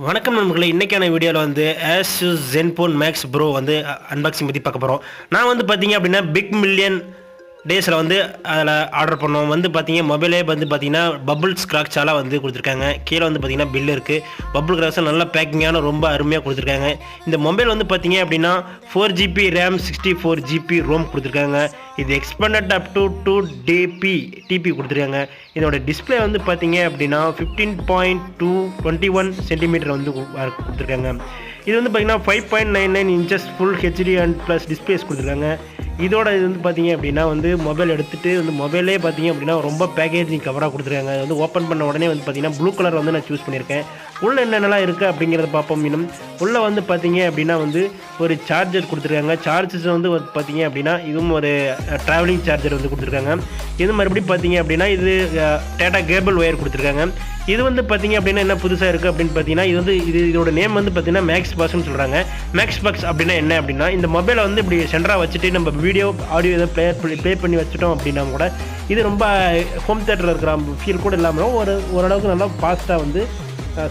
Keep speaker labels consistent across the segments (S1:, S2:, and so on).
S1: வணக்கம் நண்பர்களே, இன்றைக்கான வீடியோவில் வந்து Asus Zenfone Max Pro வந்து அன்பாக்சிங் பற்றி பார்க்க போகிறோம். நான் வந்து பார்த்தீங்க அப்படின்னா பிக் மில்லியன் டேஸில் வந்து அதில் ஆர்டர் பண்ணோம். வந்து பார்த்தீங்க மொபைலே வந்து பார்த்தீங்கன்னா பபுள் ஸ்க்ராட்சால் வந்து கொடுத்துருக்காங்க. கீழே வந்து பார்த்தீங்கன்னா பில் இருக்குது. பபுள் ஸ்க்ராட்சாக நல்ல பேக்கிங்கான ரொம்ப அருமையாக கொடுத்துருக்காங்க. இந்த மொபைல் வந்து பார்த்தீங்க அப்படின்னா 4GB RAM 64GB ரோம் கொடுத்துருக்காங்க. இது எக்ஸ்பேண்டட் அப் டு 2 டிபி கொடுத்துருக்காங்க. இதோட டிஸ்பிளே வந்து பார்த்தீங்க அப்படின்னா 15.21 சென்டிமீட்டர் வந்து கொடுத்துருக்காங்க. இது வந்து பார்த்தீங்கன்னா 5.99 inches full HD and plus displays கொடுத்துருக்காங்க. இதோட இது வந்து பார்த்தீங்க அப்படின்னா வந்து மொபைல் எடுத்துகிட்டு வந்து மொபைலே பார்த்தீங்க அப்படின்னா ரொம்ப பேக்கேஜிங் கவராக கொடுத்துருக்காங்க. அது வந்து ஓப்பன் பண்ண உடனே வந்து பார்த்தீங்கன்னா ப்ளூ கலர் வந்து நான் சூஸ் பண்ணியிருக்கேன். உள்ளே என்னென்னலாம் இருக்குது அப்படிங்கிறத பார்ப்போம். இன்னும் உள்ளே வந்து பார்த்தீங்க அப்படின்னா வந்து ஒரு சார்ஜர் கொடுத்துருக்காங்க. சார்ஜஸ் வந்து பார்த்தீங்க அப்படின்னா இதுவும் ஒரு ட்ராவலிங் சார்ஜர் வந்து கொடுத்துருக்காங்க. இது மறுபடியும் பார்த்தீங்க அப்படின்னா இது டேட்டா கேபிள் ஒயர் கொடுத்துருக்காங்க. இது வந்து பார்த்தீங்க அப்படின்னா என்ன புதுசாக இருக்குது அப்படின்னு பார்த்தீங்கன்னா இதோட நேம் வந்து பார்த்தீங்கன்னா மேக்ஸ் பாக்ஸ்னு சொல்கிறாங்க. மேக்ஸ் பாக்ஸ் அப்படின்னா என்ன அப்படின்னா இந்த மொபைலை வந்து இப்படி சென்டராக வச்சுட்டு நம்ம வீடியோ ஆடியோ எதாவது ப்ளே பண்ணி வச்சுட்டோம் அப்படின்னா கூட இது ரொம்ப ஹோம் தேட்டரில் இருக்கிற ஃபீல் கூட இல்லாமல் ஓரளவுக்கு நல்லா ஃபாஸ்ட்டாக வந்து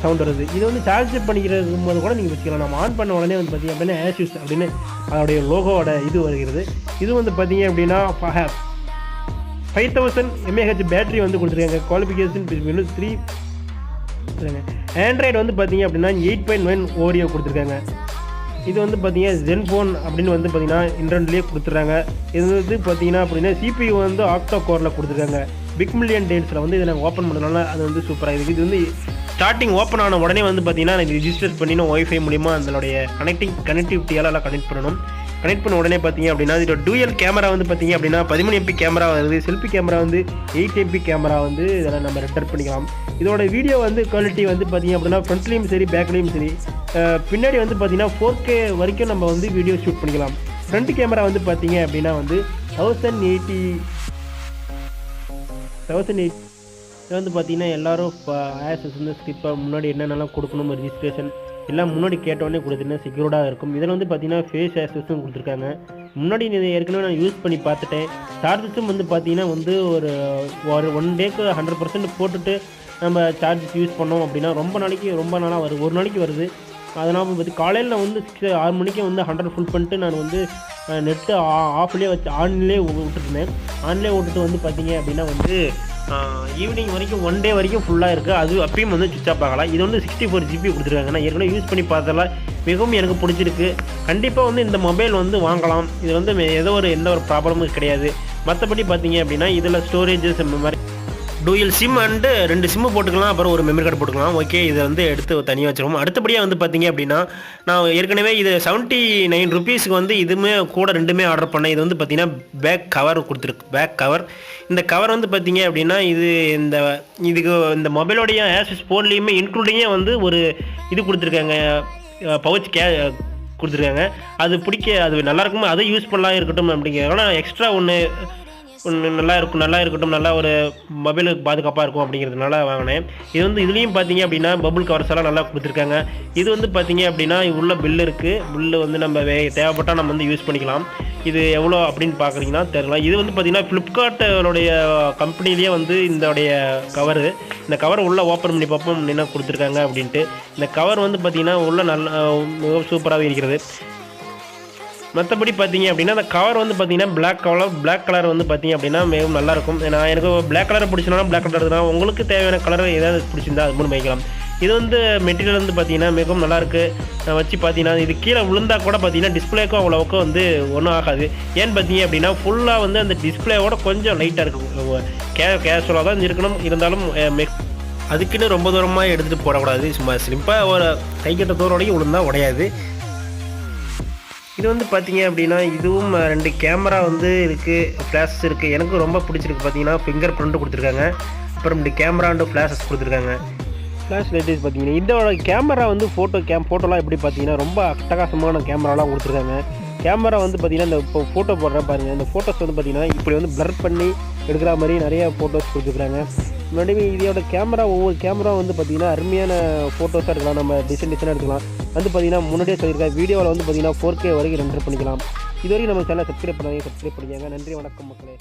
S1: சவுண்ட் வருது. இது வந்து சார்ஜ் பண்ணிக்கிறது போது கூட நீங்கள் வச்சுக்கலாம். நம்ம ஆன் பண்ண உடனே வந்து பார்த்தீங்க அப்படின்னா Asus அப்படின்னு அதோடைய லோகோவோட இது வருகிறது. இது வந்து பார்த்தீங்க அப்படின்னா 5000 mAh பேட்டரி வந்து கொடுத்துருக்காங்க. குவாலிஃபிகேஷன் 3 ஆண்ட்ராய்டு வந்து பார்த்தீங்க அப்படின்னா 8.9 ஓரியோ கொடுத்துருக்காங்க. இது வந்து பார்த்தீங்கன்னா Zenfone அப்படின்னு வந்து பார்த்தீங்கன்னா இன்டர்னட்லேயே கொடுத்துட்றாங்க. இது வந்து பார்த்தீங்கன்னா அப்படின்னா CPU வந்து ஆக்டோ கோரில் கொடுத்துருக்காங்க. பிக் மில்லியன் டேஸில் வந்து இதை நாங்கள் ஓப்பன் பண்ணனால அது வந்து சூப்பராக இருக்குது. இது வந்து ஸ்டார்டிங் ஓப்பன் ஆன உடனே வந்து பார்த்தீங்கன்னா எனக்கு ரிஜிஸ்டர் பண்ணினோம் ஒய்ஃபை மூலிமா அதனுடைய கனெக்டிவிட்டியால் எல்லாம் கனெக்ட் பண்ணணும். கனெக்ட் பண்ண உடனே பார்த்தீங்க அப்படின்னா இதோட டூயல் கேமரா வந்து பார்த்தீங்க அப்படின்னா 13 MP கேமரா வருது. செல்ஃபி கேமரா வந்து 8 MP கேமரா வந்து இதெல்லாம் நம்ம ரெண்டர் பண்ணிக்கலாம். இதோட வீடியோ வந்து குவாலிட்டி வந்து பார்த்தீங்க அப்படின்னா ஃப்ரண்ட்லேயும் சரி பேக்லேயும் சரி பின்னாடி வந்து பார்த்தீங்கன்னா 4K வரைக்கும் நம்ம வந்து வீடியோ ஷூட் பண்ணிக்கலாம். ஃப்ரண்ட் கேமரா வந்து பார்த்தீங்க அப்படின்னா வந்து 1080 வந்து பார்த்தீங்கன்னா எல்லோரும் Asus வந்து ஸ்கிப்பாக முன்னாடி என்னென்னலாம் கொடுக்கணும் ரிஜிஸ்ட்ரேஷன் எல்லாம் முன்னாடி கேட்டோடனே கொடுத்துருந்தேன் செக்யூர்டாக இருக்கும். இதில் வந்து பார்த்தீங்கன்னா ஃபேஸ் ஆக்சஸும் கொடுத்துருக்காங்க. முன்னாடி இதை ஏற்கனவே நான் யூஸ் பண்ணி பார்த்துட்டேன். சார்ஜஸும் வந்து பார்த்தீங்கன்னா வந்து ஒரு 1 டேக்கு 100% போட்டுட்டு நம்ம சார்ஜஸ் யூஸ் பண்ணோம் அப்படின்னா ரொம்ப நாளாக வருது. ஒரு நாளைக்கு வருது. அதனால் பார்த்து காலையில் நான் வந்து 6 மணிக்கே வந்து 100 ஃபுல் பண்ணிட்டு நான் வந்து நெட்டு ஆஃப்லேயே வச்சு ஆன்லேயே விட்டுருந்தேன். ஆன்லேயே விட்டுட்டு வந்து பார்த்தீங்க அப்படின்னா வந்து ஈவினிங் வரைக்கும் 1 டே வரைக்கும் ஃபுல்லாக இருக்குது. அது அப்பயும் வந்து சுவிட்ச் ஆஃப் ஆகலாம். இது வந்து 64GB கொடுத்துருக்காங்க. நான் ஏற்கனவே யூஸ் பண்ணி பார்த்ததால மிகவும் எனக்கு பிடிச்சிருக்கு. கண்டிப்பாக வந்து இந்த மொபைல் வந்து வாங்கலாம். இது வந்து எந்த ஒரு ப்ராப்ளமும் கிடையாது. மற்றபடி பார்த்தீங்க அப்படின்னா இதில் ஸ்டோரேஜஸ் இந்த மாதிரி டூயல் சிம் அண்டு 2 சிம்மு போட்டுக்கலாம். அப்புறம் ஒரு மெமரி கார்டு போட்டுக்கலாம். ஓகே, இதை வந்து எடுத்து தனியாக வச்சுருவோம். அடுத்தபடியாக வந்து பார்த்தீங்க அப்படின்னா நான் ஏற்கனவே இது 79 ருபீஸுக்கு வந்து இதுவுமே கூட 2மே ஆர்டர் பண்ணேன். இது வந்து பார்த்தீங்கன்னா பேக் கவர் கொடுத்துருக்கு. பேக் கவர் இந்த கவர் வந்து பார்த்தீங்க அப்படின்னா இந்த மொபைலோடைய Asus ஃபோன்லேயுமே இன்க்ளூடிங்கே வந்து ஒரு இது கொடுத்துருக்காங்க. பவுச் கொடுத்துருக்காங்க. அது நல்லாயிருக்கும். அதை யூஸ் பண்ணலாம் இருக்கட்டும் அப்படிங்கிறதுனால எக்ஸ்ட்ரா ஒன்று நல்லா இருக்கட்டும், நல்லா ஒரு மொபைலுக்கு பாதுகாப்பாக இருக்கும் அப்படிங்கிறதுனால வாங்கினேன். இது வந்து இதுலேயும் பார்த்தீங்க அப்படின்னா பபுள் கவர்ஸ் எல்லாம் நல்லா கொடுத்துருக்காங்க. இது வந்து பார்த்தீங்க அப்படின்னா உள்ள பில்லு இருக்குது. பில்லு வந்து நம்ம தேவைப்பட்டால் நம்ம வந்து யூஸ் பண்ணிக்கலாம். இது எவ்வளோ அப்படின்னு பார்க்குறீங்கன்னா தெரியலாம். இது வந்து பார்த்தீங்கன்னா ஃப்ளிப்கார்ட்டோடைய கம்பெனிலேயே வந்து இந்த கவர் உள்ளே ஓப்பன் பண்ணி பார்ப்போம் என்ன கொடுத்துருக்காங்க அப்படின்ட்டு. இந்த கவர் வந்து பார்த்தீங்கன்னா உள்ள மிக சூப்பராகவே இருக்கிறது. மற்றபடி பார்த்தீங்க அப்படின்னா அந்த கவர் வந்து பார்த்தீங்கன்னா பிளாக் கலர் வந்து பார்த்தீங்க அப்படின்னா மிகவும் நல்லாயிருக்கும். நான் எனக்கு பிளாக் கலரை பிடிச்சினாலும் பிளாக் கலர் தான். உங்களுக்கு தேவையான கலர் ஏதாவது பிடிச்சிருந்தா அது மூலம் வைக்கலாம். இது வந்து மெட்டீரியல் வந்து பார்த்தீங்கன்னா மிகவும் நல்லாயிருக்கு. வச்சு பார்த்தீங்கன்னா இது கீழே விழுந்தால் கூட பார்த்தீங்கன்னா டிஸ்பிளேக்கும் அவ்வளோவுக்கும் வந்து ஒன்றும் ஆகாது. ஏன்னு பார்த்தீங்க அப்படின்னா ஃபுல்லாக வந்து அந்த டிஸ்பிளேவோட கொஞ்சம் லைட்டாக இருக்கும். கேஷுவலாக தான் இருக்கணும். இருந்தாலும் அதுக்குன்னு ரொம்ப தூரமாக எடுத்துகிட்டு போடக்கூடாது. சும்மா சிம்பிளாக ஒரு கைக்கட்ட தூரோடையும் விழுந்தால் உடையாது. இது வந்து பார்த்தீங்க அப்படின்னா இதுவும் 2 கேமரா வந்து இருக்குது. ஃப்ளாஷஸ் இருக்குது. எனக்கு ரொம்ப பிடிச்சிருக்கு. பார்த்தீங்கன்னா ஃபிங்கர் பிரிண்ட் கொடுத்துருக்காங்க. அப்புறம் 2 கேமரா அண்டு ஃப்ளாஷஸ் கொடுத்துருக்காங்க. ஃப்ளாஷ் லைட்டஸ் பார்த்தீங்கன்னா இதோட கேமரா வந்து ஃபோட்டோலாம் எப்படி பார்த்தீங்கன்னா ரொம்ப அட்டகாசமான கேமராலாம் கொடுத்துருக்காங்க. கேமரா வந்து பார்த்தீங்கன்னா இந்த இப்போ ஃபோட்டோ போடுற பாருங்கள். இந்த ஃபோட்டோஸ் வந்து பார்த்தீங்கன்னா இப்படி வந்து பிளர் பண்ணி எடுக்கிற மாதிரி நிறைய ஃபோட்டோஸ் கொடுத்துருக்காங்க. முன்னாடி இதோட ஒவ்வொரு கேமரா வந்து பார்த்தீங்கன்னா அருமையான ஃபோட்டோஸாக எடுக்கலாம். நம்ம டிசைனாக எடுக்கலாம். வந்து பார்த்தீங்கன்னா முன்னாடியே சொல்லியிருக்கேன் வீடியோவில் வந்து பார்த்தீங்கன்னா 4K வரைக்கும் ரெண்டர் பண்ணிக்கலாம். இது வரைக்கும் நம்ம சேனலை சப்ஸ்கிரைப் பண்ணிக்கங்க. நன்றி, வணக்கம் மக்களே.